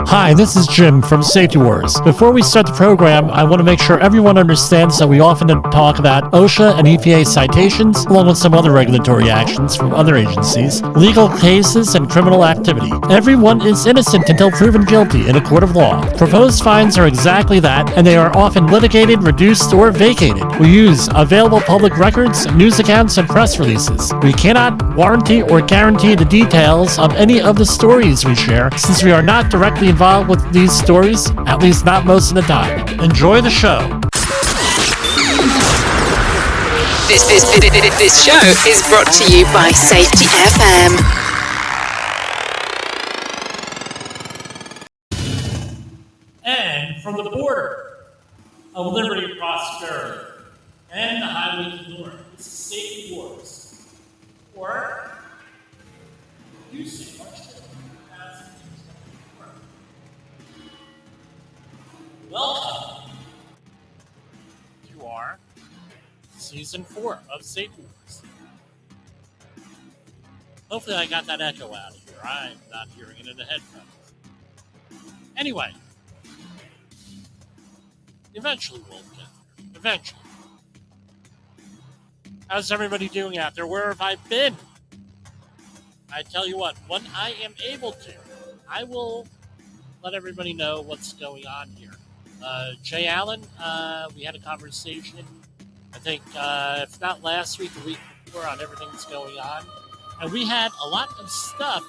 Hi, this is Jim from Safety Wars. Before we start the program, I want to make sure everyone understands that we often talk about OSHA and EPA citations, along with some other regulatory actions from other agencies, legal cases, and criminal activity. Everyone is innocent until proven guilty in a court of law. Proposed fines are exactly that, and they are often litigated, reduced, or vacated. We use available public records, news accounts, and press releases. We cannot warranty or guarantee the details of any of the stories we share, since we are not directly involved with these stories, at least not most of the time. Enjoy the show. This show is brought to you by Safety FM. And from the border of liberty and prosperity and the highway to the north, this is Safety Wars. Or Houston, welcome to our Season 4 of Safety Wars. Hopefully I got that echo out of here. I'm not hearing it in the headphones. Anyway, eventually we'll get there. Eventually. How's everybody doing out there? Where have I been? I tell you what, when I am able to, I will let everybody know what's going on here. Jay Allen, we had a conversation, I think, if not last week, the week before, on everything that's going on. And we had a lot of stuff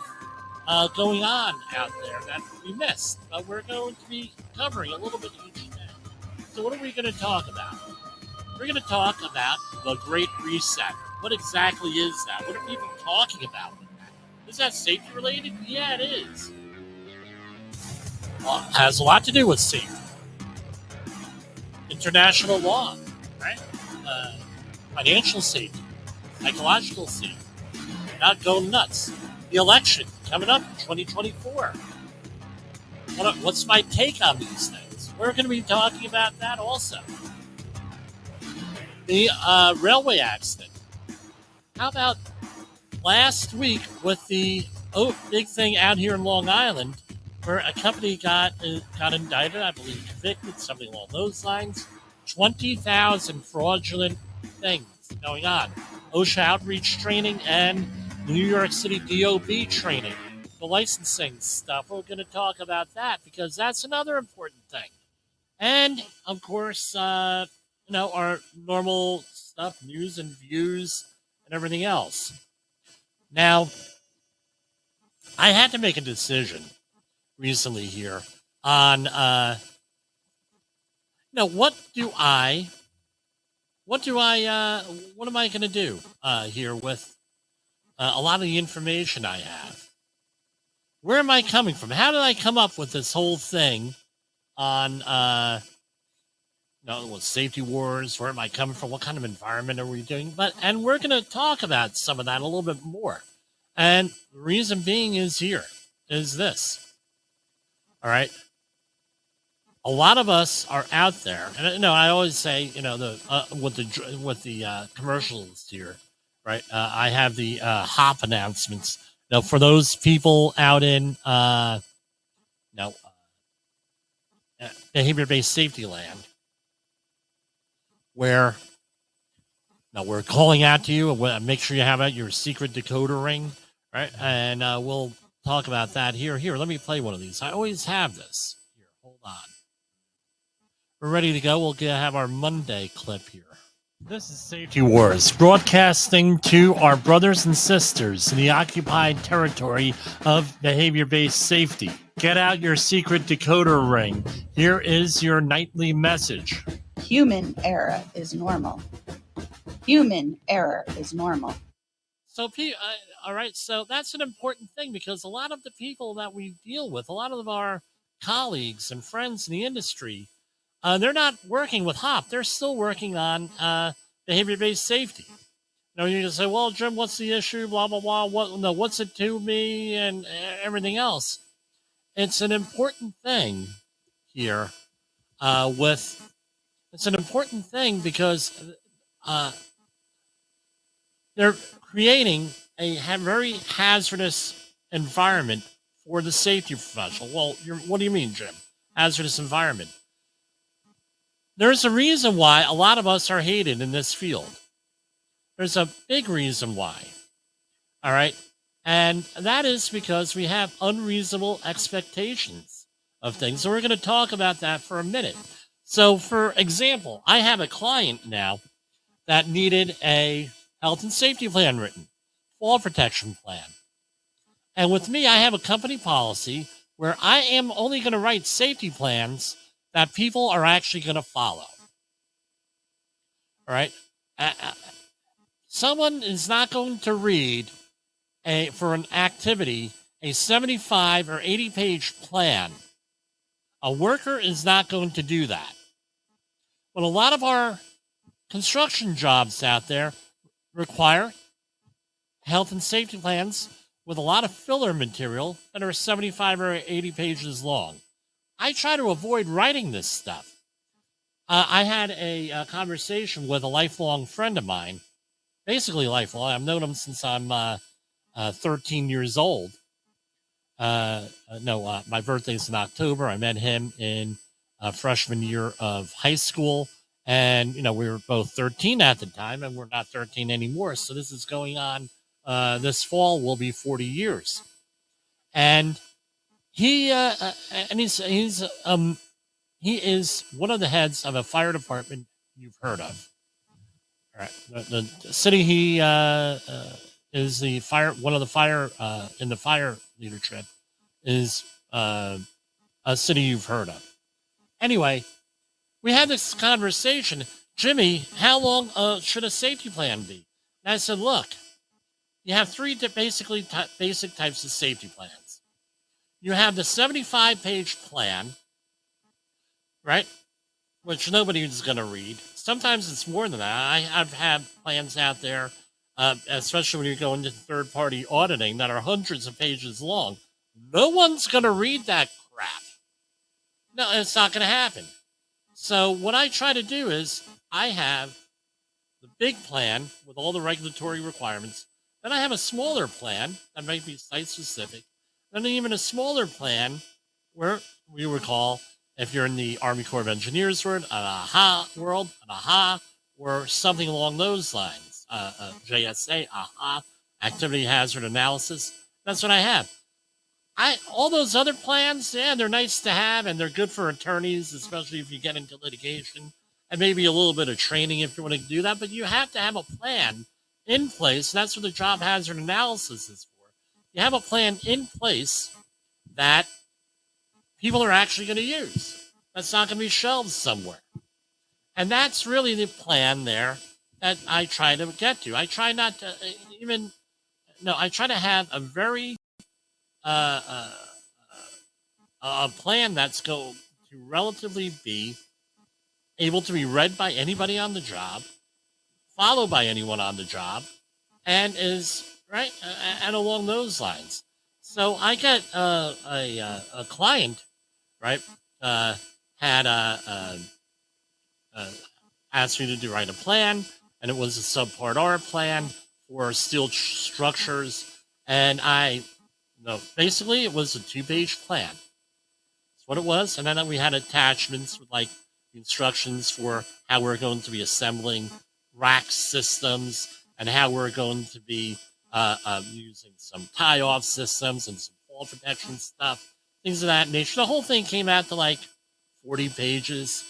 going on out there that we missed, but we're going to be covering a little bit each day. So what are we going to talk about? We're going to talk about the Great Reset. What exactly is that? What are people talking about with that? Is that safety related? Yeah, it is. Well, it has a lot to do with safety. International law, right? Financial safety, psychological safety, not going nuts. The election coming up in 2024. What's my take on these things? We're going to be talking about that also. The railway accident. How about last week with the big thing out here in Long Island, where a company got indicted, I believe convicted, something along those lines. 20,000 fraudulent things going on. OSHA outreach training and New York City DOB training. The licensing stuff, we're going to talk about that because that's another important thing. And, of course, our normal stuff, news and views and everything else. Now, I had to make a decision recently here on what am I going to do here with a lot of the information I have? Where am I coming from? How did I come up with this whole thing on Safety Wars? Where am I coming from? What kind of environment are we doing? And we're going to talk about some of that a little bit more. And the reason being is this. All right. A lot of us are out there, and I always say, with the commercials here, right? I have the HOP announcements. Now, for those people out in behavior-based safety land, where we're calling out to you, and make sure you have out your secret decoder ring, right? And we'll talk about that here. Here, let me play one of these. I always have this. Here, hold on. We're ready to go. We'll have our Monday clip here. This is Safety Wars, broadcasting to our brothers and sisters in the occupied territory of behavior-based safety. Get out your secret decoder ring. Here is your nightly message. Human error is normal. Human error is normal. So, all right, so that's an important thing because a lot of the people that we deal with, a lot of our colleagues and friends in the industry, they're not working with HOP. They're still working on behavior-based safety. You can say, well, Jim, what's the issue? Blah, blah, blah. What's it to me and everything else? It's an important thing here it's an important thing because they're creating a very hazardous environment for the safety professional. Well, what do you mean, Jim? Hazardous environment. There's a reason why a lot of us are hated in this field. There's a big reason why. All right. And that is because we have unreasonable expectations of things. And we're going to talk about that for a minute. So, for example, I have a client now that needed a health and safety plan written, fall protection plan. And with me, I have a company policy where I am only going to write safety plans that people are actually going to follow. All right. Someone is not going to read for an activity a 75 or 80 page plan. A worker is not going to do that. But a lot of our construction jobs out there require health and safety plans with a lot of filler material that are 75 or 80 pages long. I try to avoid writing this stuff. I had a conversation with a lifelong friend of mine, basically lifelong. I've known him since I'm 13 years old. My birthday's in October. I met him in freshman year of high school. And, we were both 13 at the time, and we're not 13 anymore. So this is going on. This fall will be 40 years. And he is one of the heads of a fire department you've heard of. All right. The city he is the fire, one of the fire in the fire leadership is a city you've heard of. Anyway, we had this conversation. Jimmy, how long should a safety plan be? And I said, look, you have three basic types of safety plans. You have the 75-page plan, right, which nobody is going to read. Sometimes it's more than that. I've had plans out there, especially when you go into third-party auditing, that are hundreds of pages long. No one's going to read that crap. No, it's not going to happen. So what I try to do is I have the big plan with all the regulatory requirements. Then I have a smaller plan that might be site-specific. Then even a smaller plan where we would call, if you're in the Army Corps of Engineers world, an AHA, or something along those lines. JSA, AHA, activity hazard analysis. That's what I have. All those other plans, yeah, they're nice to have, and they're good for attorneys, especially if you get into litigation, and maybe a little bit of training if you want to do that. But you have to have a plan in place. That's what the job hazard analysis is for. You have a plan in place that people are actually going to use. That's not going to be shelved somewhere. And that's really the plan there that I try to get to. I try not to I try to have a very a plan that's going to relatively be able to be read by anybody on the job, followed by anyone on the job, and is right and along those lines. So I get a client, right, had asked me to write a plan, and it was a subpart R plan for steel structures, and basically it was a 2-page plan. That's what it was, and then we had attachments with like instructions for how we're going to be assembling rack systems and how we're going to be using some tie-off systems and some fall protection stuff, things of that nature. The whole thing came out to like 40 pages.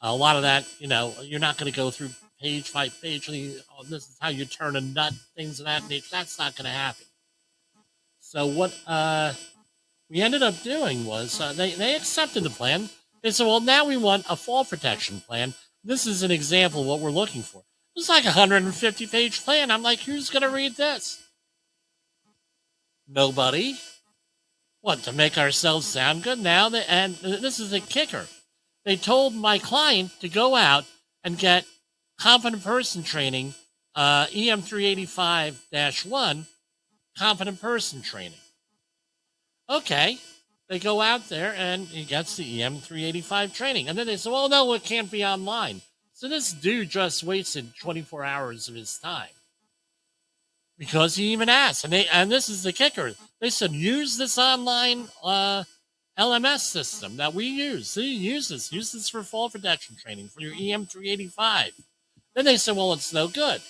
A lot of that, you're not going to go through page by page. This is how you turn a nut, things of that nature. That's not going to happen. So what we ended up doing was they accepted the plan. They said, well, now we want a fall protection plan. This is an example of what we're looking for. It was like a 150-page plan. I'm like, who's going to read this? Nobody. What, to make ourselves sound good? And this is the kicker. They told my client to go out and get competent person training, EM 385-1, competent person training. Okay. They go out there and he gets the EM 385 training. And then they say, well, no, it can't be online. So this dude just wasted 24 hours of his time. Because he even asked. And this is the kicker. They said, use this online LMS system that we use. See, use this for fall protection training for your EM385. Then they said, well, it's no good.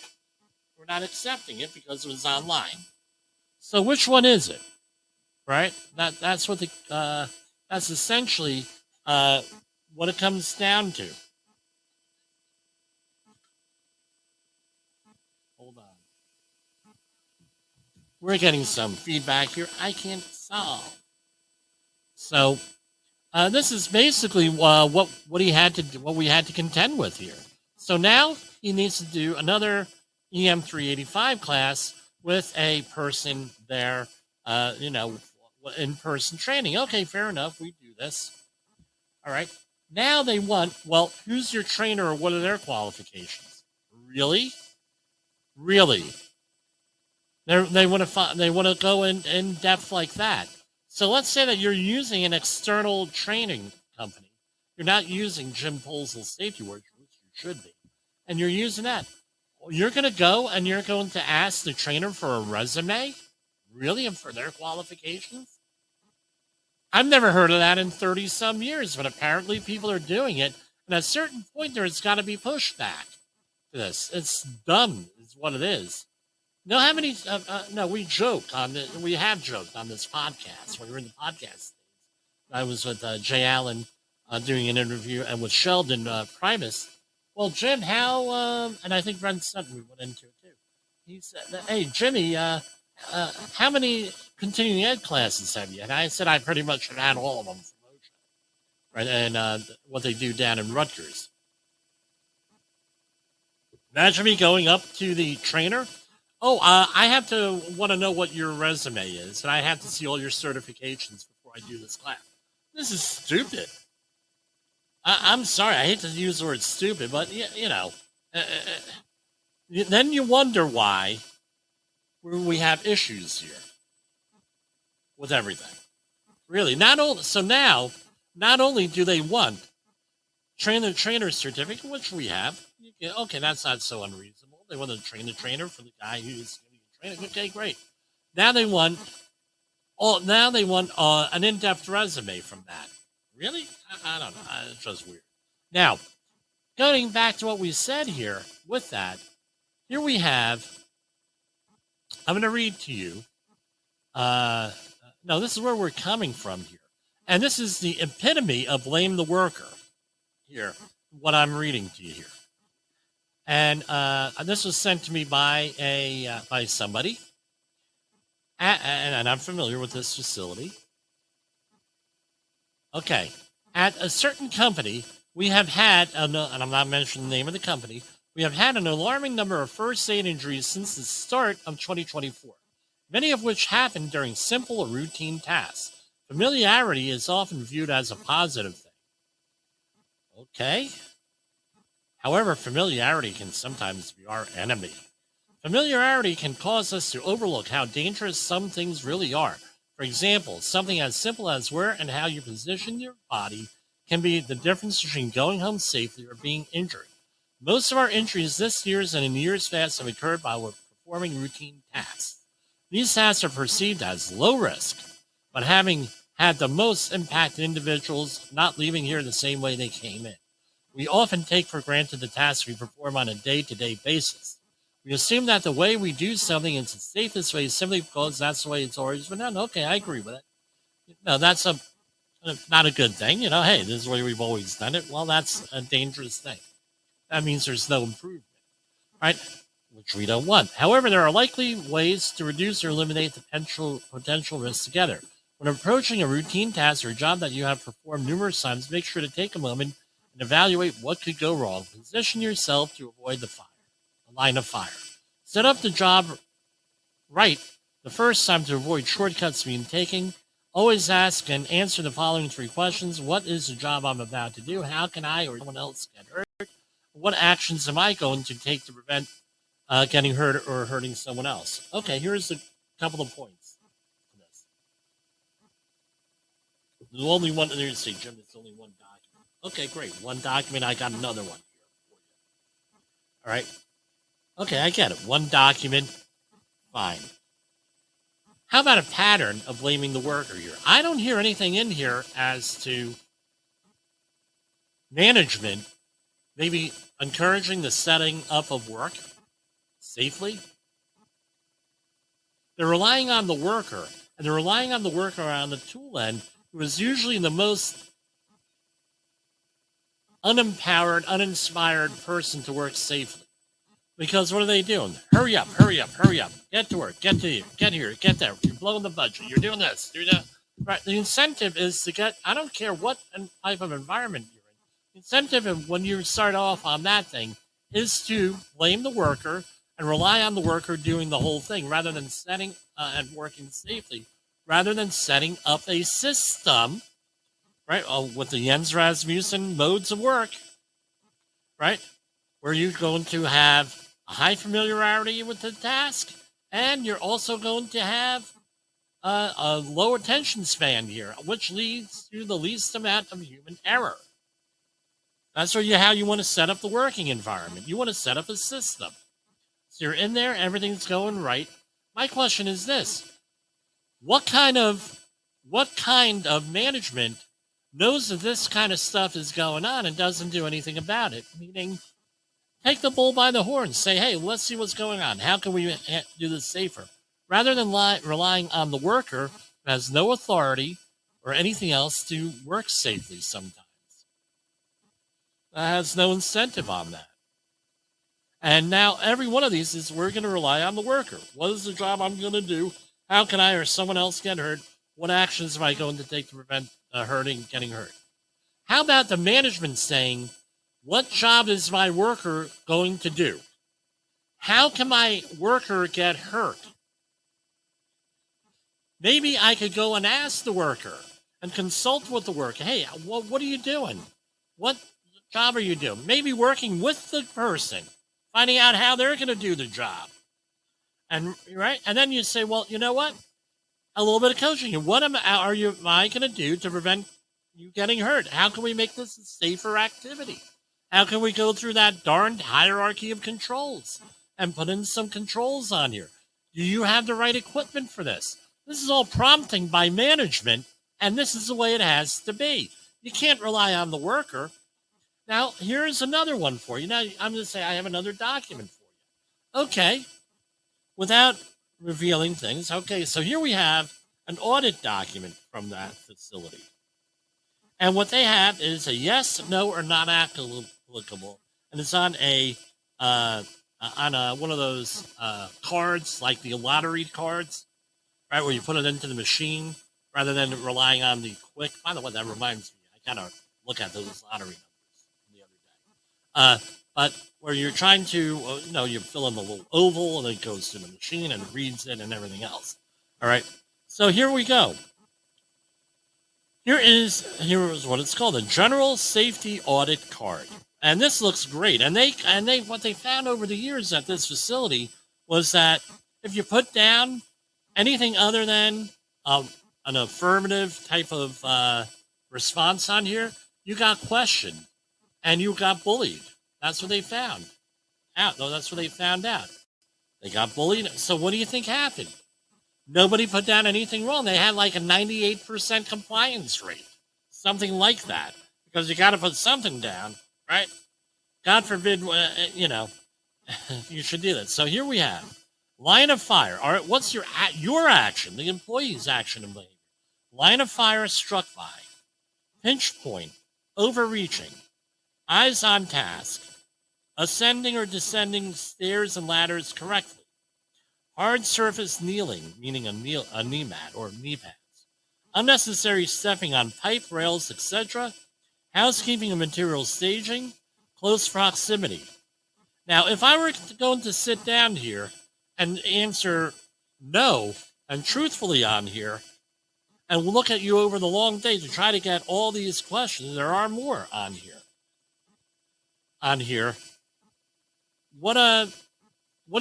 We're not accepting it because it was online. So which one is it? Right? That's what that's essentially what it comes down to. Hold on. We're getting some feedback here. I can't solve. So this is basically what he had to do, what we had to contend with here. So now he needs to do another EM385 class with a person there, in-person training. Okay, fair enough. We do this. All right. Now they want, well, who's your trainer or what are their qualifications? Really? Really? They want to go in depth like that. So let's say that you're using an external training company. You're not using Jim Polzel's safetywars, which you should be, and you're using that. You're going to go and you're going to ask the trainer for a resume? Really? And for their qualifications? I've never heard of that in 30 some years, but apparently people are doing it. And at a certain point, there's got to be pushback to this. It's dumb, is what it is. No, how many? No, we joke on this. We have joked on this podcast when we were in the podcast. I was with Jay Allen doing an interview, and with Sheldon Primus. Well, Jim, how? And I think Brent Sutton we went into it too. He said, "Hey, Jimmy, how many continuing ed classes have you?" And I said, "I pretty much have had all of them from OSHA, right? And what they do down in Rutgers." Imagine me going up to the trainer. Oh, I have to want to know what your resume is, and I have to see all your certifications before I do this class. This is stupid. I'm sorry, I hate to use the word stupid, but then you wonder why we have issues here with everything. Really, not only do they want trainer certificate, which we have. Okay, that's not so unreasonable. They want to train the trainer for the guy who's going to train. Okay, great. Now they want an in-depth resume from that. Really? I don't know. It's just weird. Now, going back to what we said here with that, here we have, I'm going to read to you. No, this is where we're coming from here. And this is the epitome of blame the worker here, what I'm reading to you here. And this was sent to me by somebody, and I'm familiar with this facility. Okay, at a certain company, we have had, and I'm not mentioning the name of the company, we have had an alarming number of first aid injuries since the start of 2024, many of which happened during simple or routine tasks. Familiarity is often viewed as a positive thing. Okay. However, familiarity can sometimes be our enemy. Familiarity can cause us to overlook how dangerous some things really are. For example, something as simple as where and how you position your body can be the difference between going home safely or being injured. Most of our injuries this year and in years past have occurred while performing routine tasks. These tasks are perceived as low risk, but having had the most impact individuals not leaving here the same way they came in. We often take for granted the tasks we perform on a day-to-day basis. We assume that the way we do something is the safest way simply because that's the way it's always been done. Okay, I agree with it. No, that's not a good thing. Hey, this is the way we've always done it. Well, that's a dangerous thing. That means there's no improvement, right? Which we don't want. However, there are likely ways to reduce or eliminate the potential risks together. When approaching a routine task or a job that you have performed numerous times, make sure to take a moment and evaluate what could go wrong. Position yourself to avoid the line of fire. Set up the job right the first time to avoid shortcuts being taken. Always ask and answer the following 3 questions. What is the job I'm about to do? How can I or someone else get hurt? What actions am I going to take to prevent getting hurt or hurting someone else? Okay, here's a couple of points for this. There's only one, and you say, Jim, it's only one document. Okay, great. One document, I got another one here for you. All right. Okay, I get it. One document, fine. How about a pattern of blaming the worker here? I don't hear anything in here as to management maybe encouraging the setting up of work safely. They're relying on the worker, and they're relying on the worker on the tool end, who is usually the most unempowered, uninspired person to work safely. Because what are they doing? Hurry up, hurry up, hurry up. Get to work, get to here, get there. You're blowing the budget. You're doing this, do that. Right. The incentive is to get, I don't care what type of environment you're in. The incentive when you start off on that thing is to blame the worker and rely on the worker doing the whole thing rather than setting and working safely, rather than setting up a system, right, with the Jens Rasmussen modes of work, right, where you're going to have a high familiarity with the task, and you're also going to have a low attention span here, which leads to the least amount of human error. That's how you want to set up the working environment. You want to set up a system. So you're in there, everything's going right. My question is this: what kind of management knows that this kind of stuff is going on and doesn't do anything about it? Meaning, take the bull by the horns. Say, hey, let's see what's going on. How can we do this safer? Rather than relying on the worker who has no authority or anything else to work safely sometimes. That has no incentive on that. And now every one of these is we're going to rely on the worker. What is the job I'm going to do? How can I or someone else get hurt? What actions am I going to take to prevent getting hurt? How about the management saying, what job is my worker going to do? How can my worker get hurt? Maybe I could go and ask the worker and consult with the worker. Hey, what are you doing? What job are you doing? Maybe working with the person, finding out how they're going to do the job. And right, and then you say, well, you know what? A little bit of coaching. What am I going to do to prevent you getting hurt? How can we make this a safer activity? How can we go through that darned hierarchy of controls and put in some controls on here? Do you have the right equipment for this? This is all prompting by management, and this is the way it has to be. You can't rely on the worker. Now, here's another one for you. Now, I'm going to say I have another document for you. Okay. Without revealing things. Okay, so here we have an audit document from that facility. And what they have is a yes, no, or not applicable. And it's on one of those cards, like the lottery cards, right, where you put it into the machine rather than relying on the quick. By the way, that reminds me, I kind of look at those lottery numbers the other day. But where you're trying to, you fill in the little oval and it goes to the machine and reads it and everything else. All right. So here we go. Here is what it's called, a General Safety Audit Card. And this looks great. And they what they found over the years at this facility was that if you put down anything other than an affirmative type of response on here, you got questioned and you got bullied. That's what they found out. No, that's what they found out. They got bullied. So what do you think happened? Nobody put down anything wrong. They had like a 98% compliance rate. Something like that. Because you got to put something down, right? God forbid, you should do that. So here we have line of fire. All right, what's your action, the employee's action and behavior? Line of fire struck by. Pinch point. Overreaching. Eyes on task. Ascending or descending stairs and ladders correctly. Hard surface kneeling, meaning a knee mat or knee pads. Unnecessary stepping on pipe, rails, etc. Housekeeping and material staging. Close proximity. Now, if I were going to sit down here and answer no and truthfully on here and look at you over the long day to try to get all these questions, there are more on here. What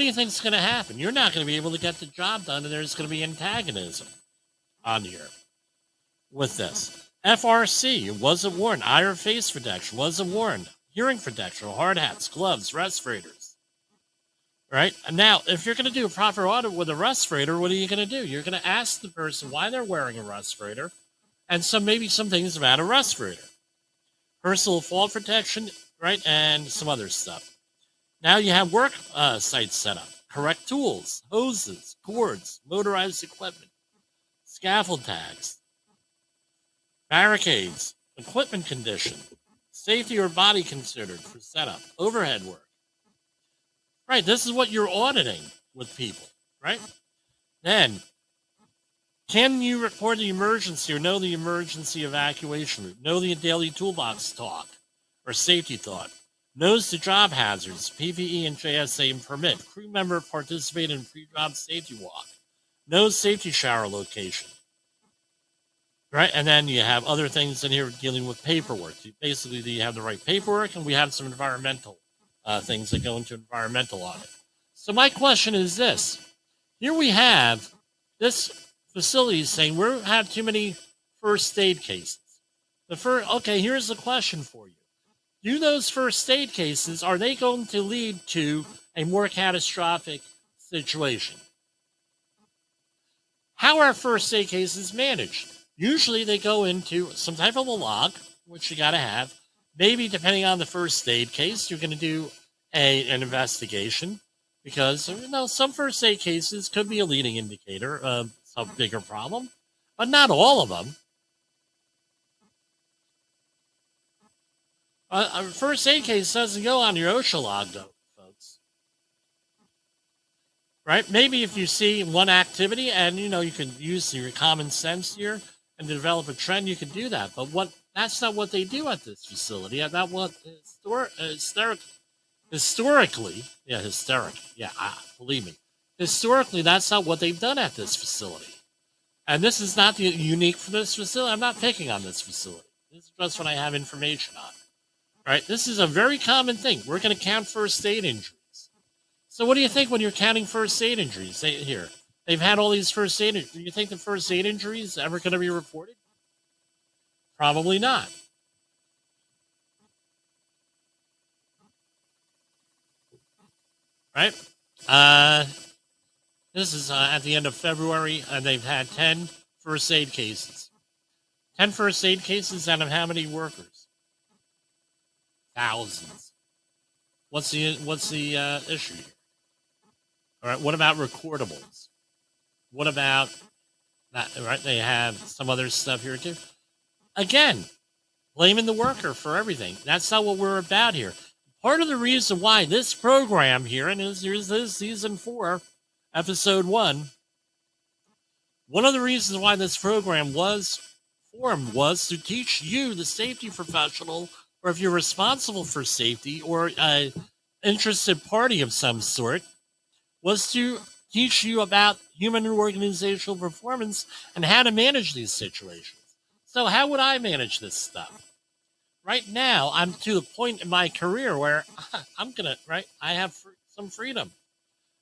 do you think is going to happen? You're not going to be able to get the job done, and there's going to be antagonism on here with this. FRC wasn't warned. Eye or face protection wasn't warned. Hearing protection, hard hats, gloves, respirators. right? And now, if you're going to do a proper audit with a respirator, what are you going to do? You're going to ask the person why they're wearing a respirator and maybe some things about a respirator. Personal fall protection, right? And some other stuff. Now you have work sites set up, correct tools, hoses, cords, motorized equipment, scaffold tags, barricades, equipment condition, safety or body considered for setup, overhead work. Right, this is what you're auditing with people, right? Then, can you report the emergency or know the emergency evacuation route? Know the daily toolbox talk or safety thought? Knows the job hazards, PPE and JSA and permit. Crew member participate in pre-job safety walk. Knows safety shower location. Right, and then you have other things in here dealing with paperwork. Basically, you have the right paperwork, and we have some environmental things that go into environmental audit. So my question is this. Here we have this facility saying we have too many first aid cases. Okay, here's the question for you. Do those first aid cases, are they going to lead to a more catastrophic situation? How are first aid cases managed? Usually they go into some type of a log, which you got to have. Maybe depending on the first aid case, you're going to do an investigation because some first aid cases could be a leading indicator of some bigger problem, but not all of them. A first aid case doesn't go on your OSHA log, though, folks. Right? Maybe if you see one activity and you can use your common sense here and develop a trend, you can do that. But that's not what they do at this facility. And not what historically, believe me, historically, that's not what they've done at this facility. And this is not unique for this facility. I'm not picking on this facility. This is just what I have information on. Right? This is a very common thing. We're going to count first aid injuries. So what do you think when you're counting first aid injuries? They've had all these first aid injuries. Do you think the first aid injuries ever going to be reported? Probably not. Right? This is at the end of February, and they've had 10 first aid cases. 10 first aid cases out of how many workers? Thousands. What's the issue here? All right. What about recordables? What about that? Right. They have some other stuff here too. Again, blaming the worker for everything. That's not what we're about here. Part of the reason why this program here, and here's this season 4, episode 1. One of the reasons why this program was formed was to teach you, the safety professional, or if you're responsible for safety or an interested party of some sort, was to teach you about human and organizational performance and how to manage these situations. So how would I manage this stuff? Right now, I'm to the point in my career where I have some freedom.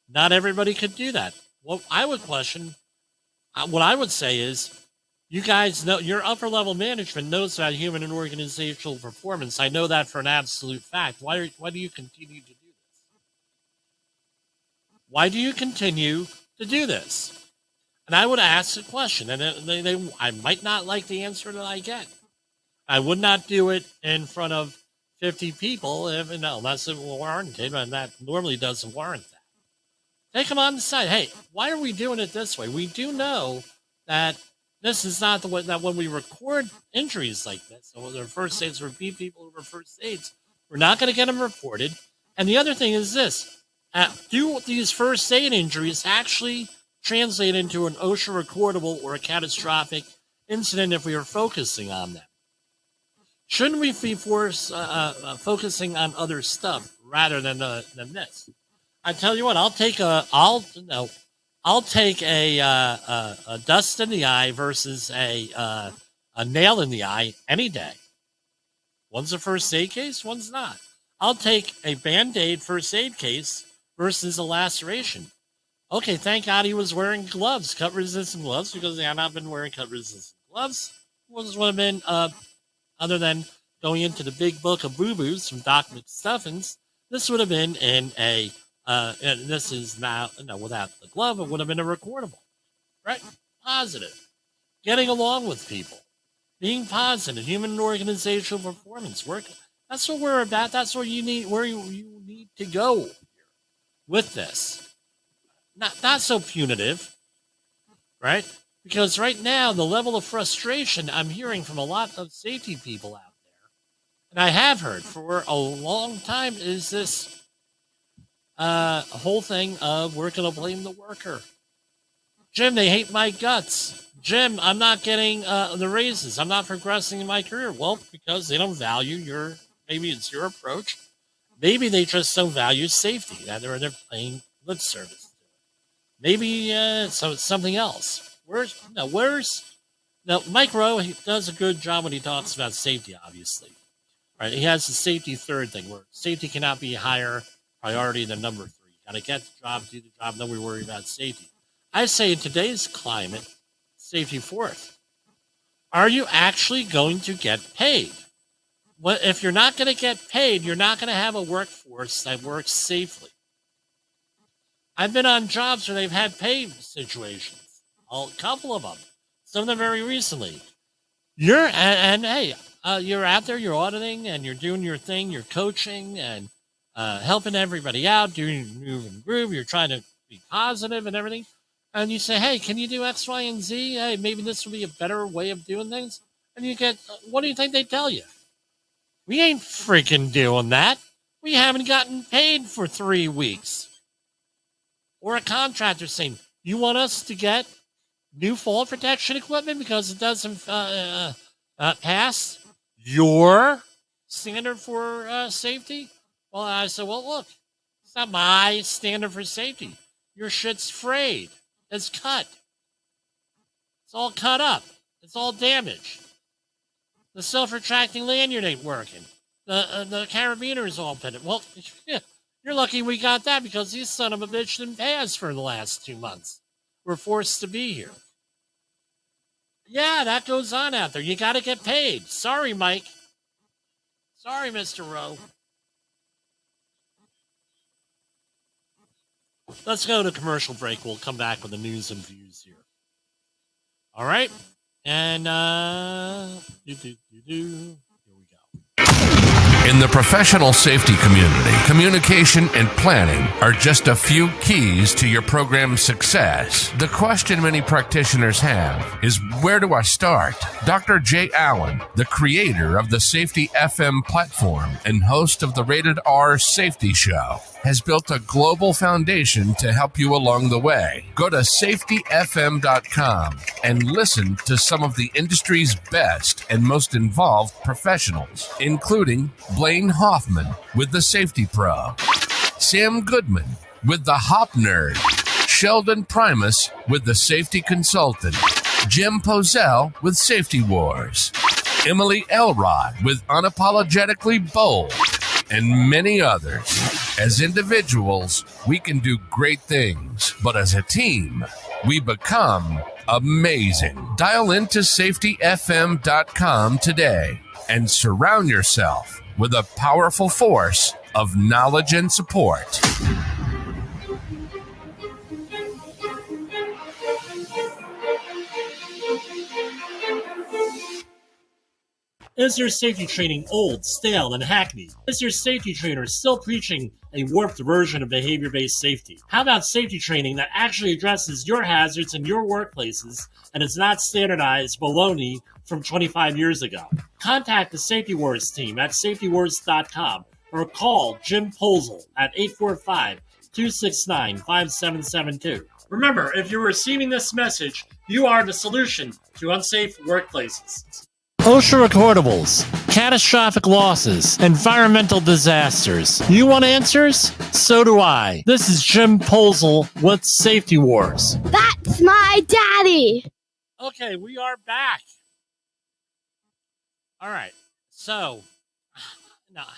Not everybody could do that. What I would say is, you guys know, your upper level management knows about human and organizational performance. I know that for an absolute fact. Why do you continue to do this? Why do you continue to do this? And I would ask a question, and I might not like the answer that I get. I would not do it in front of 50 people unless it were warranted, and that normally doesn't warrant that. Take them on the side. Hey, why are we doing it this way? We do know that this is not the way that when we record injuries like this, so their first aids repeat people who were first aids, we're not going to get them reported. And the other thing is this: do these first aid injuries actually translate into an OSHA recordable or a catastrophic incident if we are focusing on them? Shouldn't we be focusing on other stuff rather than this? I tell you what, I'll take a dust in the eye versus a nail in the eye any day. One's a first aid case, one's not. I'll take a Band-Aid first aid case versus a laceration. Okay, thank God he was wearing gloves, cut-resistant gloves, because had not been wearing cut-resistant gloves, would have been, other than going into the big book of boo-boos from Doc McStuffins, this would have been in a And this is now, without the glove, it would have been a recordable, right? Positive. Getting along with people. Being positive. Human and organizational performance. Work. That's what we're about. That's what you need, where you need to go with this. Not so punitive, right? Because right now, the level of frustration I'm hearing from a lot of safety people out there, and I have heard for a long time, is this whole thing of we're going to blame the worker. Jim, they hate my guts. Jim, I'm not getting the raises. I'm not progressing in my career. Well, because they don't value maybe it's your approach. Maybe they just don't value safety. They're paying lip service. Maybe so it's something else. Now Mike Rowe, he does a good job when he talks about safety, obviously. Right? He has the safety third thing where safety cannot be higher priority than number 3. You got to get the job, do the job, then we worry about safety. I say in today's climate, safety fourth. Are you actually going to get paid? Well, if you're not going to get paid, you're not going to have a workforce that works safely. I've been on jobs where they've had pay situations, a couple of them, some of them very recently. You're out there, you're auditing, and you're doing your thing, you're coaching and helping everybody out, doing move and groove. You're trying to be positive and everything. And you say, hey, can you do X, Y, and Z? Hey, maybe this will be a better way of doing things. And you get, what do you think they tell you? We ain't freaking doing that. We haven't gotten paid for 3 weeks. Or a contractor saying, you want us to get new fall protection equipment because it doesn't pass your standard for safety? Well, I said, well, look, it's not my standard for safety. Your shit's frayed. It's cut. It's all cut up. It's all damaged. The self-retracting lanyard ain't working. The carabiner's all pitted. Well, you're lucky we got that because these son of a bitch didn't pay us for the last 2 months. We're forced to be here. Yeah, that goes on out there. You got to get paid. Sorry, Mike. Sorry, Mr. Rowe. Let's go to commercial break. We'll come back with the news and views here. All right. And, here we go. In the professional safety community, communication and planning are just a few keys to your program's success. The question many practitioners have is, where do I start? Dr. Jay Allen, the creator of the Safety FM platform and host of the Rated R Safety Show, has built a global foundation to help you along the way. Go to safetyfm.com and listen to some of the industry's best and most involved professionals, including Blaine Hoffman with the Safety Pro, Sam Goodman with the Hop Nerd, Sheldon Primus with the Safety Consultant, Jim Pozell with Safety Wars, Emily Elrod with Unapologetically Bold, and many others. As individuals, we can do great things, but as a team, we become amazing. Dial into safetyfm.com today and surround yourself with a powerful force of knowledge and support. Is your safety training old, stale, and hackneyed? Is your safety trainer still preaching a warped version of behavior-based safety? How about safety training that actually addresses your hazards in your workplaces and is not standardized baloney from 25 years ago? Contact the Safety Wars team at safetywars.com or call Jim Pozell at 845-269-5772. Remember, if you're receiving this message, you are the solution to unsafe workplaces. OSHA recordables, catastrophic losses, environmental disasters. You want answers? So do I. This is Jim Pozell with Safety Wars. That's my daddy. Okay, we are back. All right, so now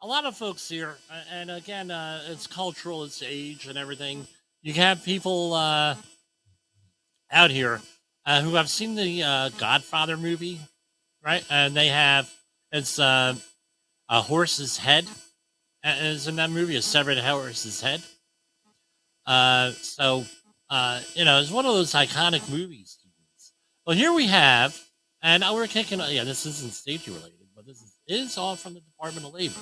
a lot of folks here, and again, it's cultural, it's age and everything. You have people out here who have seen the Godfather movie, right? And they have, it's a horse's head, as in that movie, a severed horse's head. It's one of those iconic movies. Well, here we have, and we're kicking. Yeah, this isn't safety related, but this is all from the Department of Labor.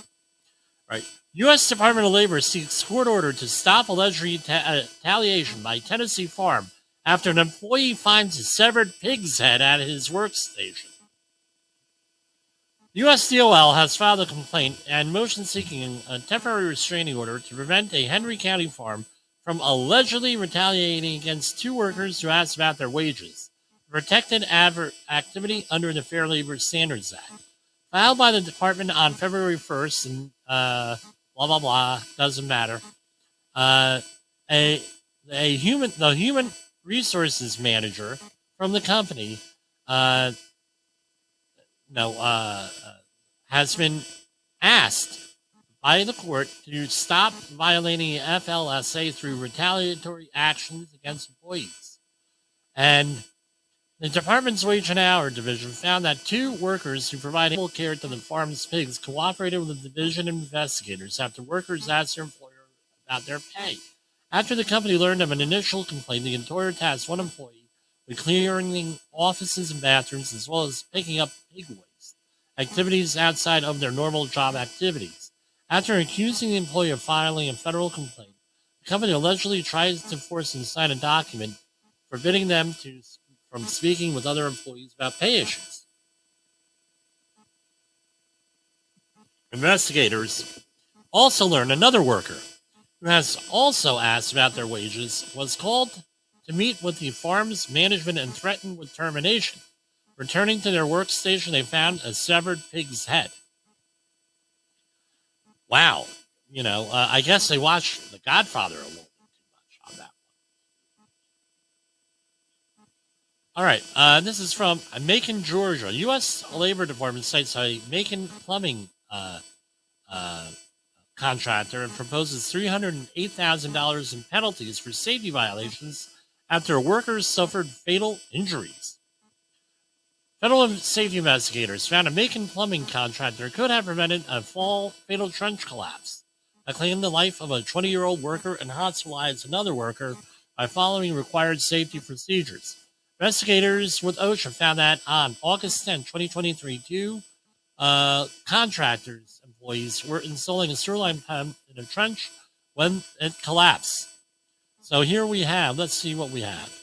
Right. U.S. Department of Labor seeks court order to stop alleged retaliation by Tennessee farm after an employee finds a severed pig's head at his workstation. USDOL has filed a complaint and motion seeking a temporary restraining order to prevent a Henry County farm from allegedly retaliating against two workers who asked about their wages, protected activity under the Fair Labor Standards Act. Filed by the department on February 1st, and blah, blah, blah, doesn't matter. The human resources manager from the company has been asked by the court to stop violating FLSA through retaliatory actions against employees. And the department's Wage and Hour division found that two workers who provided animal care to the farm's pigs cooperated with the division investigators after workers asked their employer about their pay. After the company learned of an initial complaint, the employer tasked one employee with clearing offices and bathrooms as well as picking up pig waste, activities outside of their normal job activities. After accusing the employee of filing a federal complaint, the company allegedly tries to force them to sign a document forbidding them from speaking with other employees about pay issues. Investigators also learned another worker, who has also asked about their wages, was called to meet with the farm's management and threatened with termination. Returning to their workstation, they found a severed pig's head. Wow. I guess they watched The Godfather a little bit too much on that one. All right. This is from Macon, Georgia. U.S. Labor Department cites a Macon plumbing contractor and proposes $308,000 in penalties for safety violations after workers suffered fatal injuries. Federal safety investigators found a Macon plumbing contractor could have prevented a fatal trench collapse that claimed the life of a 20-year-old worker and hospitalized another worker by following required safety procedures. Investigators with OSHA found that on August 10, 2023, two contractors' employees were installing a sewer line pump in a trench when it collapsed. So here we have, let's see what we have.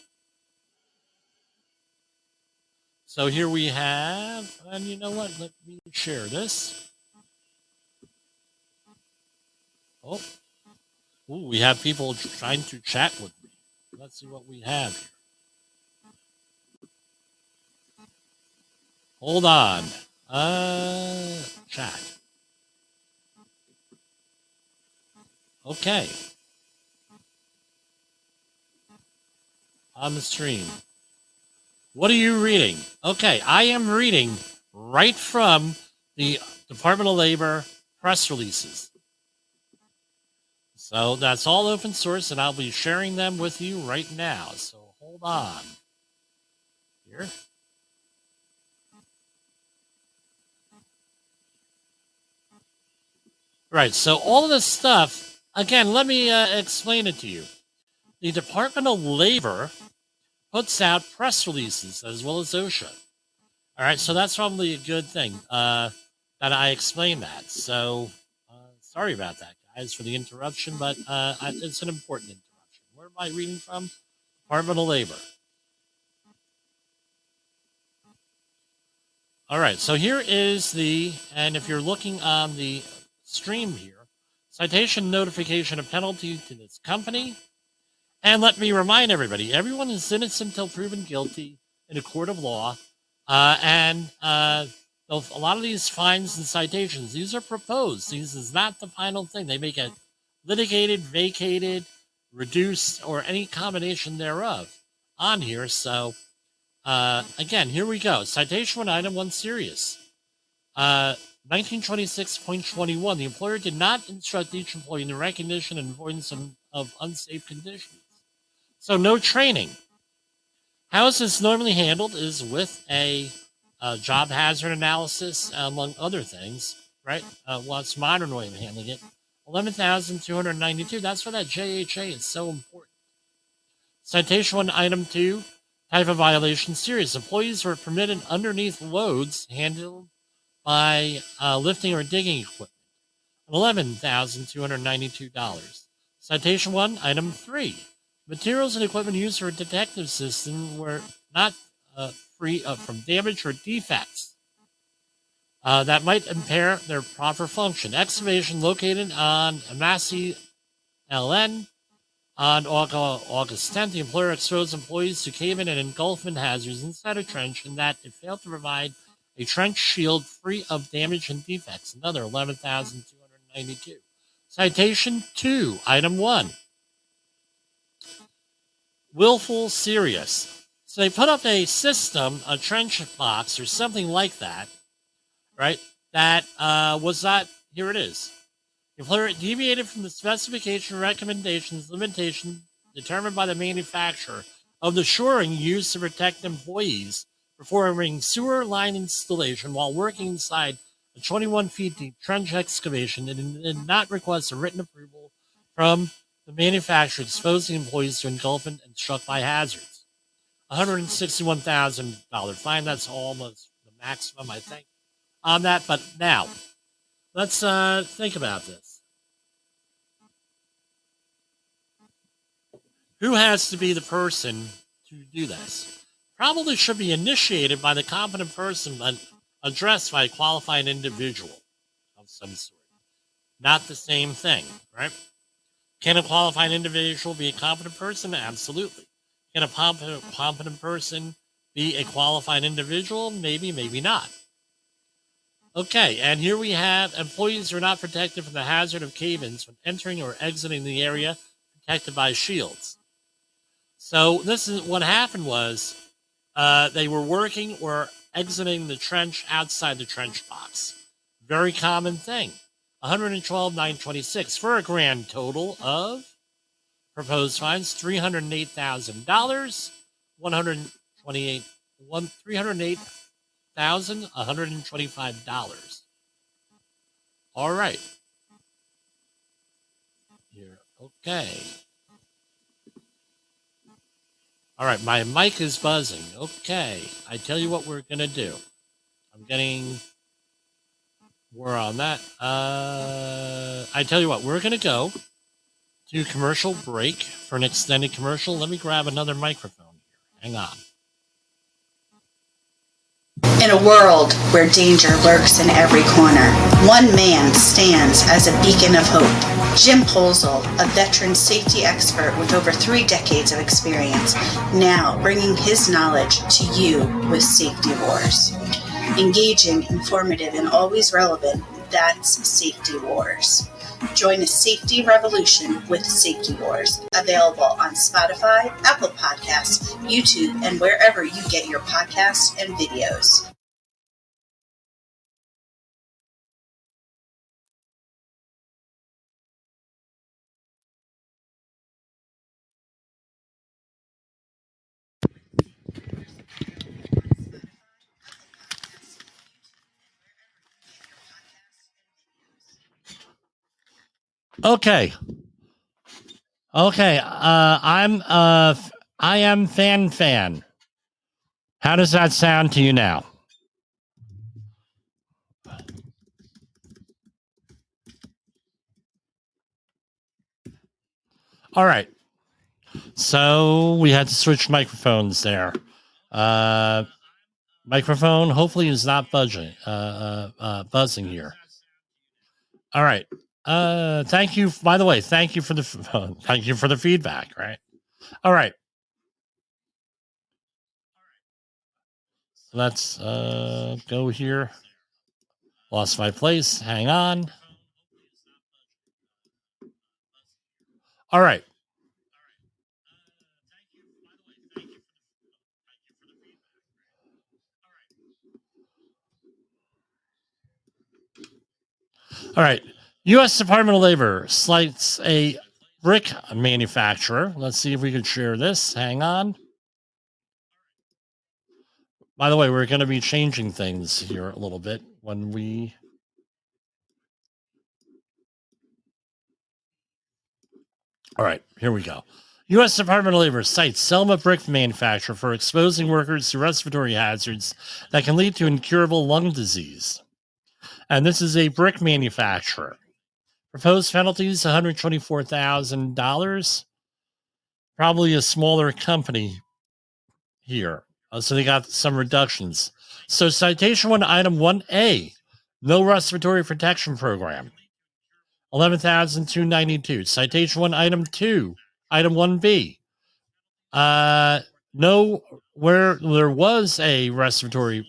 So here we have, and you know what, let me share this. Oh, ooh, we have people trying to chat with me. Let's see what we have here. Hold on. Chat. Okay. On the stream. What are you reading? Okay, I am reading right from the Department of Labor press releases. So that's all open source, and I'll be sharing them with you right now. So hold on. Here. Right, so all of this stuff, again, let me explain it to you. The Department of Labor puts out press releases as well as OSHA. All right, so that's probably a good thing that I explained that. So sorry about that, guys, for the interruption, but it's an important interruption. Where am I reading from? Department of Labor. All right, so here is and if you're looking on the stream here, citation, notification, of penalty to this company. And let me remind everybody, everyone is innocent until proven guilty in a court of law. A lot of these fines and citations, these are proposed. This is not the final thing. They may get litigated, vacated, reduced, or any combination thereof on here. So, again, here we go. Citation 1, item 1, serious. 1926.21, the employer did not instruct each employee in the recognition and avoidance of unsafe conditions. So no training. How is this normally handled is with a job hazard analysis, among other things, right? It's modern way of handling it. $11,292. That's why that JHA is so important. Citation 1, Item 2, type of violation serious. Employees were permitted underneath loads handled by lifting or digging equipment. $11,292. Citation 1, Item 3. Materials and equipment used for a detective system were not free from damage or defects that might impair their proper function. Excavation located on Massey LN on August 10th. The employer exposed employees to cave-in and engulfment hazards inside a trench, and that it failed to provide a trench shield free of damage and defects. Another $11,292. Citation 2, Item 1. Willful serious. So they put up a system, a trench box or something like that, right? That was not, here it is. The employer deviated from the specification, recommendations, limitation determined by the manufacturer of the shoring used to protect employees performing sewer line installation while working inside a 21 feet deep trench excavation and did not request a written approval from the manufacturer exposing employees to engulfment and struck by hazards. $161,000 fine. That's almost the maximum, I think, on that. But now, let's think about this. Who has to be the person to do this? Probably should be initiated by the competent person, but addressed by a qualified individual of some sort. Not the same thing, right? Can a qualified individual be a competent person? Absolutely. Can a competent person be a qualified individual? Maybe, maybe not. Okay, and here we have employees who are not protected from the hazard of cave-ins when entering or exiting the area protected by shields. So this is what happened was they were working or exiting the trench outside the trench box. Very common thing. $112,926 for a grand total of proposed fines $308,000, $308,125. All right. Here, okay. All right, my mic is buzzing. Okay, I tell you what we're gonna do. I'm getting more on that. I tell you what, we're gonna go to commercial break for an extended commercial. Let me grab another microphone here. Hang on. In a world where danger lurks in every corner, one man stands as a beacon of hope. Jim Polzel, a veteran safety expert with over 3 decades of experience, now bringing his knowledge to you with Safety Wars. Engaging, informative, and always relevant, that's Safety Wars. Join a safety revolution with Safety Wars, available on Spotify, Apple Podcasts, YouTube, and wherever you get your podcasts and videos. Okay. I am fan. How does that sound to you now? All right. So we had to switch microphones there. Microphone hopefully is not buzzing here. All right. Thank you. By the way, thank you for the feedback. Right. All right. Let's go here. Lost my place. Hang on. All right. All right. U.S. Department of Labor slights a brick manufacturer. Let's see if we can share this. Hang on. By the way, we're going to be changing things here a little bit when we All right, here we go. U.S. Department of Labor cites Selma brick manufacturer for exposing workers to respiratory hazards that can lead to incurable lung disease. And this is a brick manufacturer. Proposed penalties, $124,000. Probably a smaller company here. So they got some reductions. So citation 1, item 1A, no respiratory protection program, 11,292. Citation 1, item 2, item 1B, no, where there was a respiratory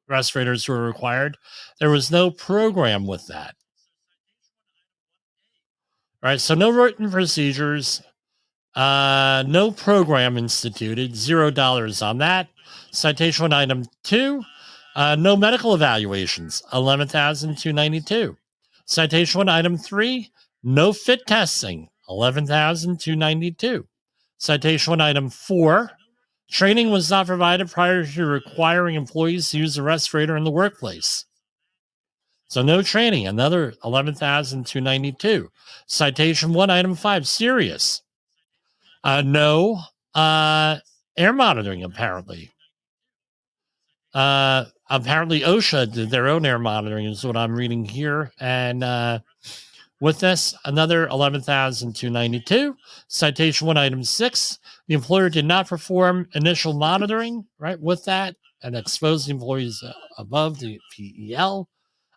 respirators were required, there was no program with that. All right, so no written procedures, no program instituted, $0 on that. Citation 1, item 2, no medical evaluations, 11,292. Citation 1, item 3, no fit testing, 11,292. Citation 1, item 4, training was not provided prior to requiring employees to use a respirator in the workplace. So no training, another 11,292. Citation 1, item 5, serious. No air monitoring, apparently. Apparently OSHA did their own air monitoring, is what I'm reading here. And with this, another 11,292. Citation 1, item 6. The employer did not perform initial monitoring, right, with that, and exposed the employees above the PEL,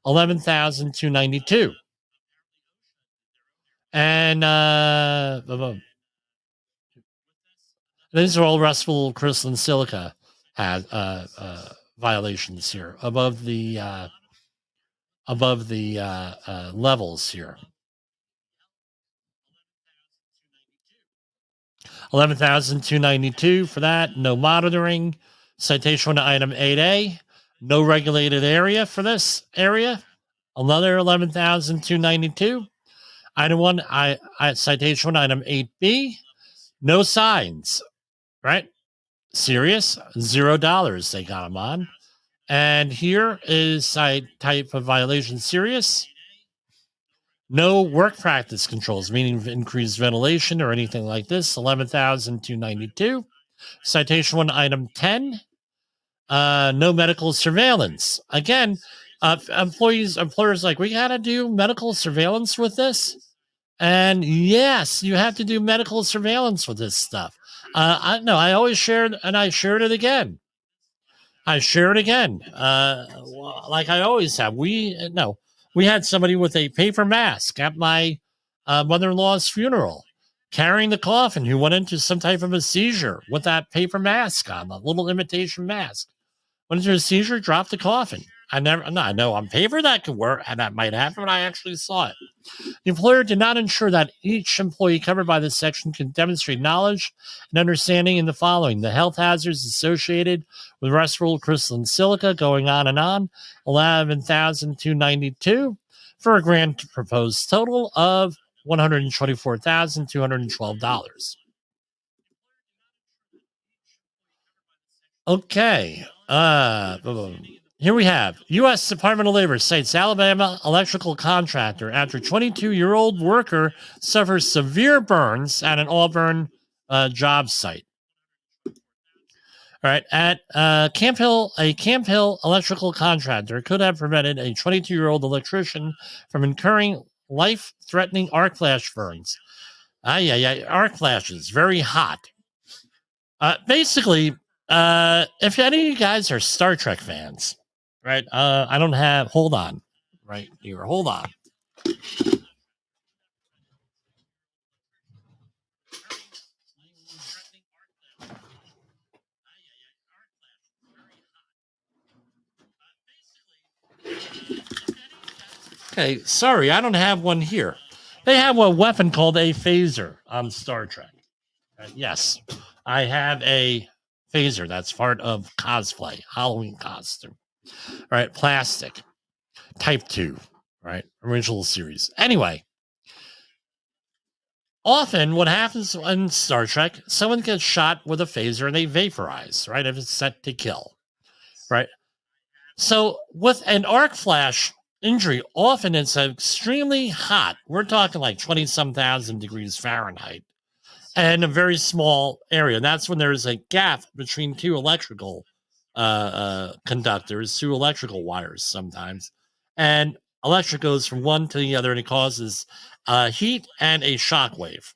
11,292. And these are all restful crystalline silica had violations here above the levels here. 11,292 for that. No monitoring. Citation 1, item 8A. No regulated area for this area. Another 11,292. Item 1, citation 1, item 8B. No signs. Right? Serious, $0 they got them on. And here is type of violation serious. No work practice controls, meaning increased ventilation or anything like this, 11,292. Citation 1, item 10. No medical surveillance. Again, employers like, we got to do medical surveillance with this. And yes, you have to do medical surveillance with this stuff. I always shared, and I shared it again. Like I always have. We had somebody with a paper mask at my mother-in-law's funeral, carrying the coffin, who went into some type of a seizure with that paper mask on, a little imitation mask. Went into a seizure, dropped the coffin. I know on paper that could work, and that might happen, but I actually saw it. The employer did not ensure that each employee covered by this section can demonstrate knowledge and understanding in the following: the health hazards associated with respiratory crystalline silica, going on and on, 11,292 for a grand proposed total of $124,212. Okay. Here we have U.S. Department of Labor cites Alabama electrical contractor after 22-year-old worker suffers severe burns at an Auburn job site. All right, at Camp Hill, a Camp Hill electrical contractor could have prevented a 22-year-old electrician from incurring life-threatening arc flash burns. Arc flashes, very hot. Basically, if any of you guys are Star Trek fans, right? I don't have. Hold on, right here. Hold on. Okay, sorry, I don't have one here. They have a weapon called a phaser on Star Trek. Yes, I have a phaser. That's part of cosplay, Halloween costume. Right, plastic, Type 2, right, original series. Anyway, often what happens in Star Trek, someone gets shot with a phaser and they vaporize, right, if it's set to kill, right? So with an arc flash, injury, often it's extremely hot. We're talking like 20-some thousand degrees Fahrenheit and a very small area. That's when there's a gap between two electrical conductors, two electrical wires sometimes. And electric goes from one to the other and it causes heat and a shock wave.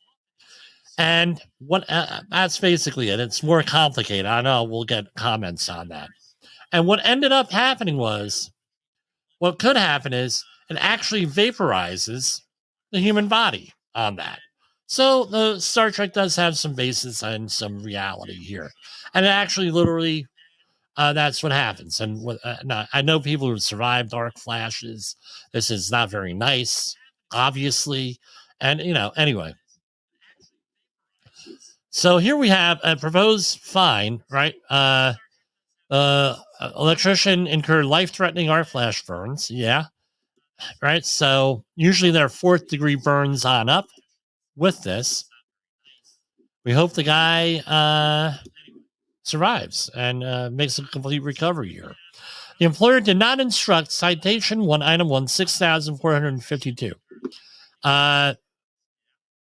And what that's basically it. It's more complicated. I know we'll get comments on that. And what ended up happening was, what could happen is it actually vaporizes the human body on that. So the Star Trek does have some basis and some reality here. And it actually literally, that's what happens. And I know people who survived arc flashes. This is not very nice, obviously. And, anyway. So here we have a proposed fine, right? Electrician incurred life-threatening arc flash burns. Yeah. Right. So usually there are 4th degree burns on up with this. We hope the guy survives and makes a complete recovery here. The employer did not instruct citation 1, item 1, 6,452.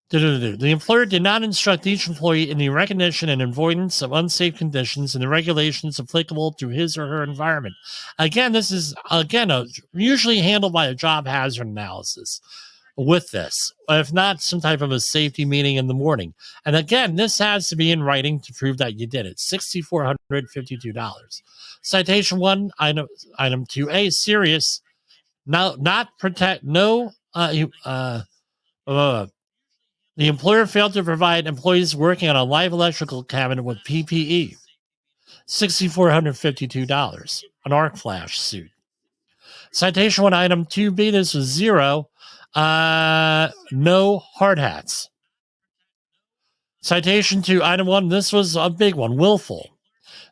The employer did not instruct each employee in the recognition and avoidance of unsafe conditions and the regulations applicable to his or her environment. Again, this is usually handled by a job hazard analysis with this, if not some type of a safety meeting in the morning. And again, this has to be in writing to prove that you did it. $6,452. Citation 1, item 2A, serious. The employer failed to provide employees working on a live electrical cabinet with PPE. $6,452. An arc flash suit. Citation 1, item 2B, this was 0. No hard hats. Citation 2, item 1, this was a big one, willful.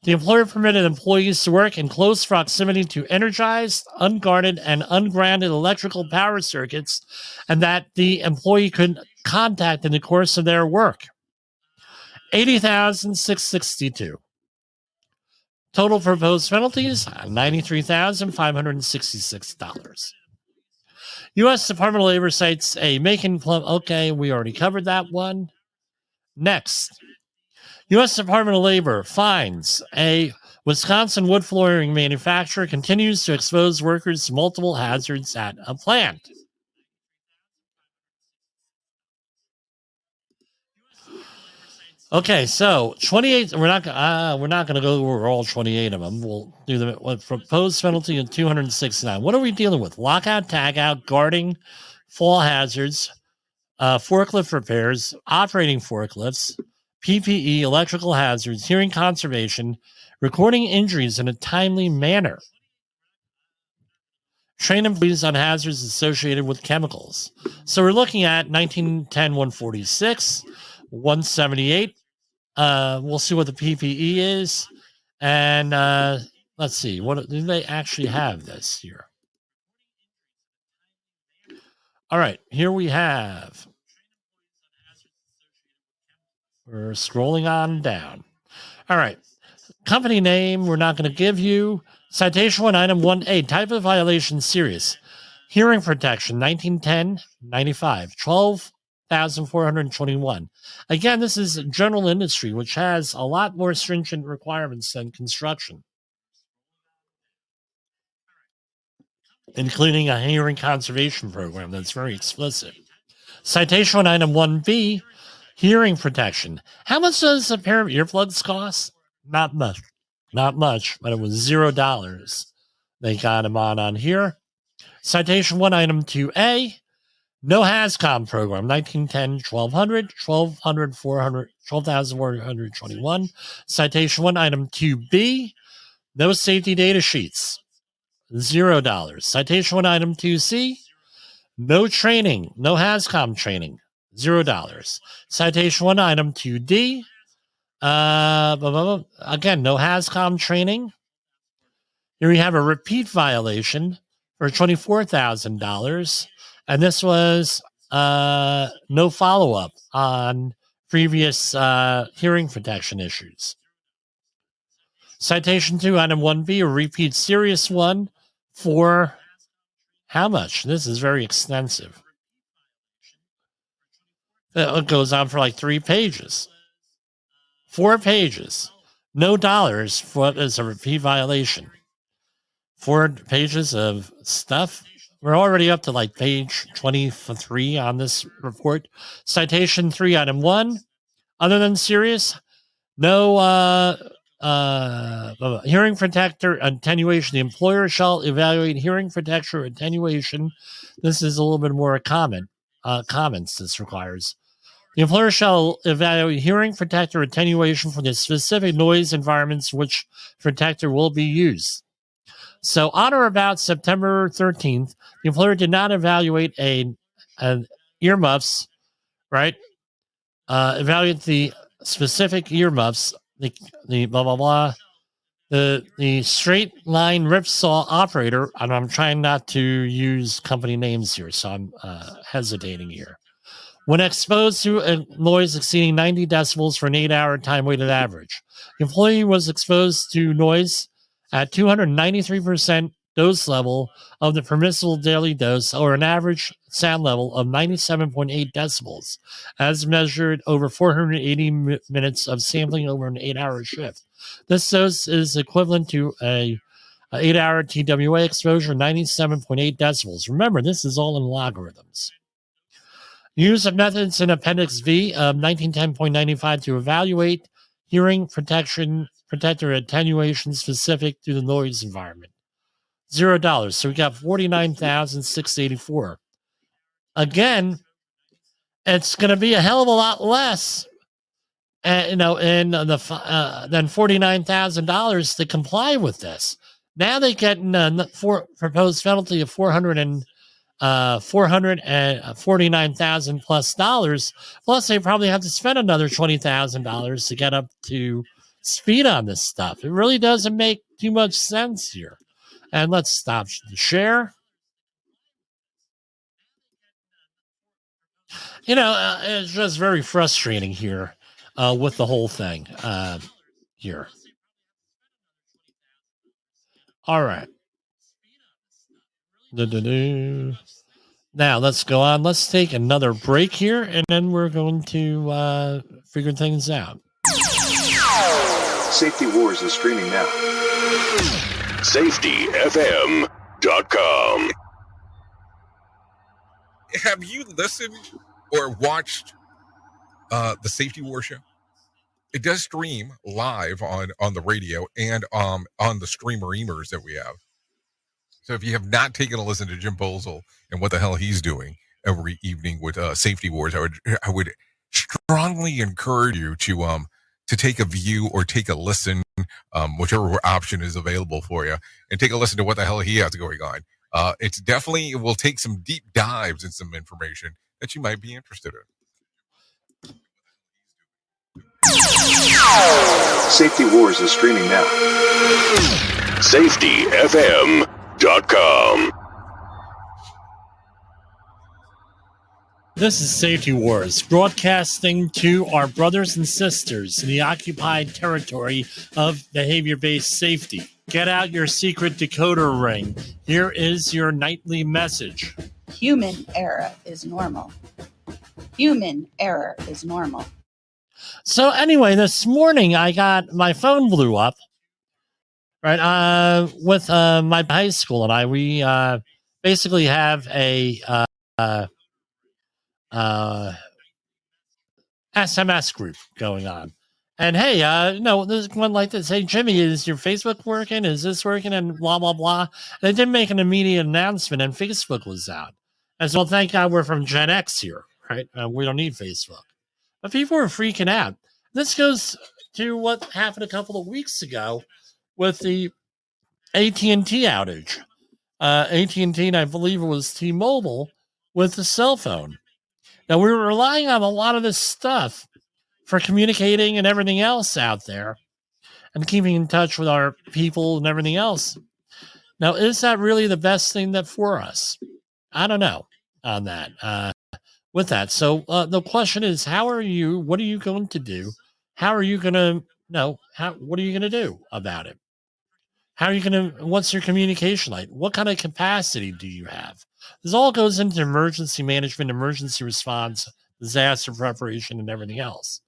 The employer permitted employees to work in close proximity to energized, unguarded, and ungrounded electrical power circuits, and that the employee could contact in the course of their work. $80,662. Total proposed penalties, $93,566. U.S. Department of Labor cites a Macon plum. Okay, we already covered that one. Next, U.S. Department of Labor finds a Wisconsin wood flooring manufacturer continues to expose workers to multiple hazards at a plant. Okay, so 28. We're not going to go over all 28 of them. We'll do them with proposed penalty of 269. What are we dealing with? Lockout, tagout, guarding, fall hazards, forklift repairs, operating forklifts, PPE, electrical hazards, hearing conservation, recording injuries in a timely manner. Train employees on hazards associated with chemicals. So we're looking at 1910, 146, 178. We'll see what the PPE is. And let's see. What do they actually have this here? All right. Here we have. We're scrolling on down. All right. Company name, we're not going to give you. Citation 1, item 1A, type of violation, serious. Hearing protection, 1910-95, 12,421. Again, this is general industry, which has a lot more stringent requirements than construction, including a hearing conservation program that's very explicit. Citation 1, item 1B, hearing protection. How much does a pair of earplugs cost? Not much. Not much, but it was $0. They got them on here. Citation 1, item 2A, no HAZCOM program, 1910, 1200, 1200, 400, 12,421. Citation 1, item 2B, no safety data sheets, $0. Citation 1, item 2C, no training, no HAZCOM training, $0. Citation 1, item 2D, again, no HAZCOM training. Here we have a repeat violation for $24,000, and this was no follow-up on previous hearing protection issues. Citation 2, item 1B, a repeat serious one for How much? This is very extensive. It goes on for like 3 pages. 4 pages. No dollars for what is a repeat violation. 4 pages of stuff. We're already up to like page 23 on this report. Citation 3, item 1. Other than serious, no hearing protector attenuation. The employer shall evaluate hearing protector attenuation. This is a little bit more comments this requires. The employer shall evaluate hearing protector attenuation for the specific noise environments which protector will be used. So on or about September 13th, the employer did not evaluate an earmuffs, right? Evaluate the specific earmuffs, the blah, blah, blah, the straight line ripsaw operator, and I'm trying not to use company names here, so I'm hesitating here. When exposed to a noise exceeding 90 decibels for an 8-hour time-weighted average, the employee was exposed to noise at 293% dose level of the permissible daily dose, or an average sound level of 97.8 decibels, as measured over 480 minutes of sampling over an 8-hour shift. This dose is equivalent to a 8-hour TWA exposure, 97.8 decibels. Remember, this is all in logarithms. Use of methods in Appendix V of 1910.95 to evaluate hearing protector attenuation specific to the noise environment. $0. So we got $49,684. Again, it's going to be a hell of a lot less, than $49,000 to comply with this. Now they get a proposed penalty of $449,000 plus dollars. Plus, they probably have to spend another $20,000 to get up to speed on this stuff. It really doesn't make too much sense here. And let's stop the share. It's just very frustrating here with the whole thing here. All right. Now, let's go on. Let's take another break here, and then we're going to figure things out. Safety Wars is streaming now. safetyfm.com. Have you listened or watched the Safety War show? It does stream live on the radio and on the streamer-emers that we have. So if you have not taken a listen to Jim Bolzel and what the hell he's doing every evening with Safety Wars, I would strongly encourage you to take a view or take a listen, whichever option is available for you, and take a listen to what the hell he has going on. It will take some deep dives and some information that you might be interested in. Safety Wars is streaming now. safetyfm.com. This is Safety Wars, broadcasting to our brothers and sisters in the occupied territory of behavior-based safety. Get out your secret decoder ring. Here is your nightly message. Human error is normal. Human error is normal. So anyway, this morning my phone blew up. Right, with my high school and we basically have a SMS group going on. And hey, there's one like this. Hey, Jimmy, is your Facebook working? Is this working? And blah, blah, blah. They didn't make an immediate announcement, and Facebook was out. And so, thank God we're from Gen X here, right? We don't need Facebook. But people are freaking out. This goes to what happened a couple of weeks ago with the AT&T outage. AT&T, and I believe it was T-Mobile, with the cell phone. Now, we were relying on a lot of this stuff for communicating and everything else out there and keeping in touch with our people and everything else. Now, is that really the best thing for us? I don't know on that. With that. So the question is, what are you going to do? What are you going to do about it? How are you going to, what's your communication like? What kind of capacity do you have? This all goes into emergency management, emergency response, disaster preparation, and everything else.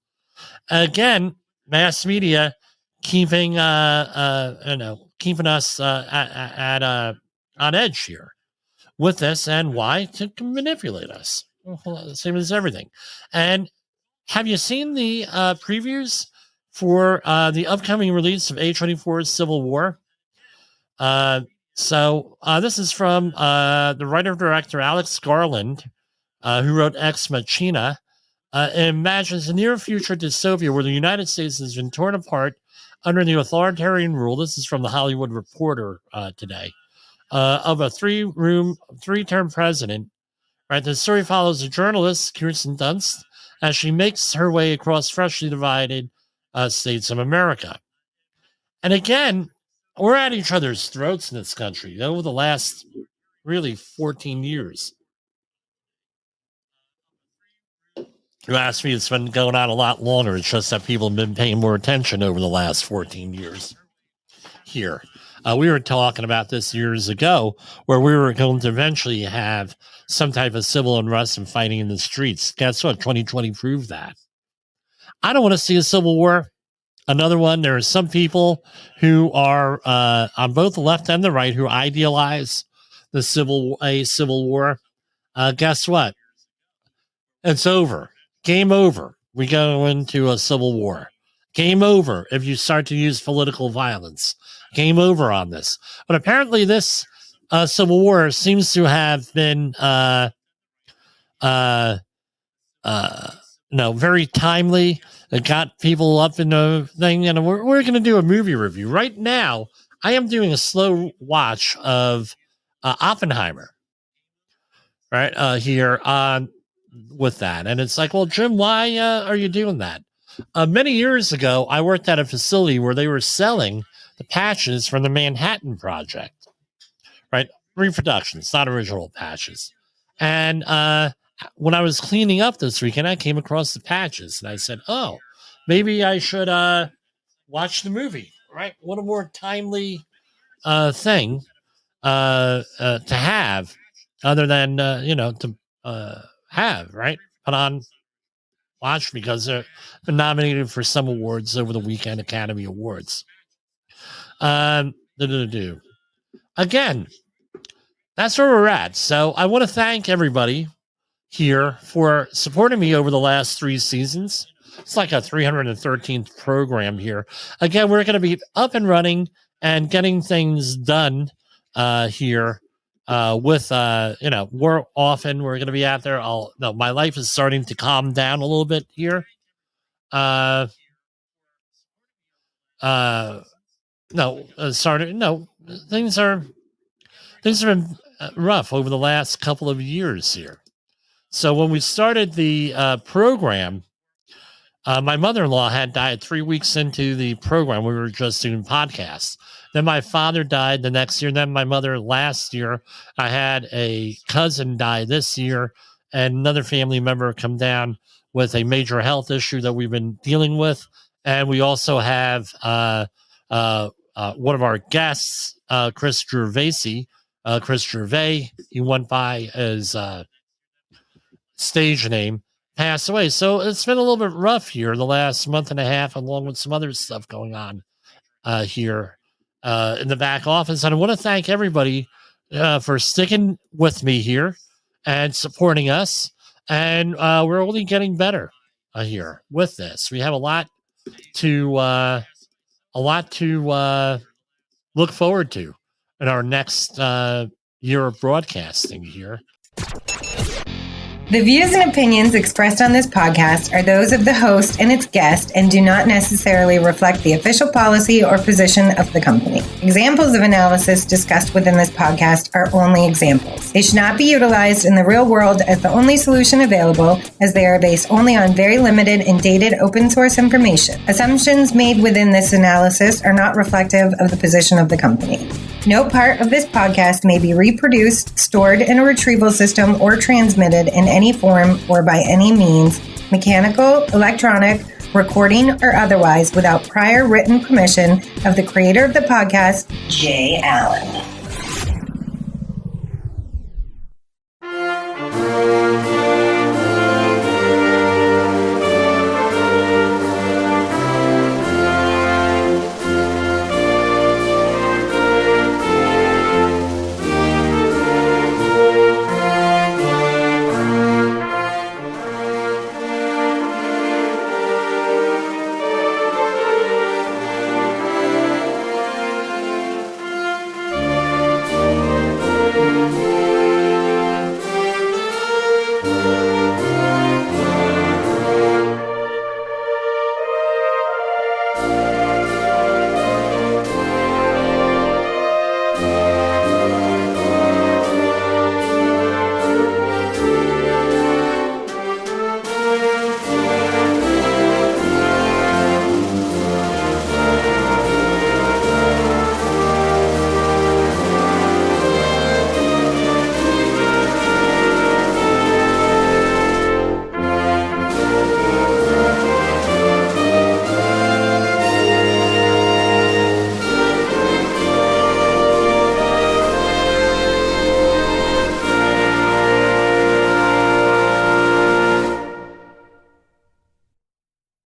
Again, mass media keeping, keeping us on edge here with this, and why? To manipulate us. Same as everything. And have you seen the previews for the upcoming release of A24's Civil War? So this is from the writer-director Alex Garland, who wrote Ex Machina. Imagines a near future dystopia where the United States has been torn apart under the authoritarian rule. This is from the Hollywood Reporter today. Of a three-term president. Right, the story follows a journalist, Kirsten Dunst, as she makes her way across freshly divided states of America. And again, we're at each other's throats in this country over the last really 14 years. You ask me, it's been going on a lot longer. It's just that people have been paying more attention over the last 14 years here. We were talking about this years ago, where we were going to eventually have some type of civil unrest and fighting in the streets. Guess what? 2020 proved that. I don't want to see a civil war. Another one, there are some people who are on both the left and the right who idealize a civil war. Guess what? It's over. Game over. We go into a civil war. Game over if you start to use political violence. Game over on this. But apparently this civil war seems to have been very timely. It got people up in the thing, and we're going to do a movie review. Right now, I am doing a slow watch of Oppenheimer, right, here on with that. And it's like, well, Jim, why are you doing that? Many years ago, I worked at a facility where they were selling the patches from the Manhattan Project, right? Reproductions, not original patches. And when I was cleaning up this weekend, I came across the patches, and I said, oh, maybe I should watch the movie, right? What a more timely thing to have other than, to have, right? Put on, watch, because they've been nominated for some awards over the weekend, Academy Awards. Again, that's where we're at. So I want to thank everybody here for supporting me over the last 3 seasons. It's like a 313th program here. Again, we're going to be up and running and getting things done here with, we're going to be out there. My life is starting to calm down a little bit here. Things have been rough over the last couple of years here. So when we started the program, my mother-in-law had died 3 weeks into the program. We were just doing podcasts. Then my father died the next year. Then my mother last year. I had a cousin die this year, and another family member come down with a major health issue that we've been dealing with. And we also have one of our guests, Chris Gervais. He went by his stage name, passed away. So it's been a little bit rough here the last month and a half, along with some other stuff going on here in the back office. And I want to thank everybody for sticking with me here and supporting us. And we're only getting better here with this. We have a lot to look forward to in our next year of broadcasting here. The views and opinions expressed on this podcast are those of the host and its guest and do not necessarily reflect the official policy or position of the company. Examples of analysis discussed within this podcast are only examples. They should not be utilized in the real world as the only solution available, as they are based only on very limited and dated open source information. Assumptions made within this analysis are not reflective of the position of the company. No part of this podcast may be reproduced, stored in a retrieval system, or transmitted in any form or by any means, mechanical, electronic, recording or otherwise, without prior written permission of the creator of the podcast, Jay Allen.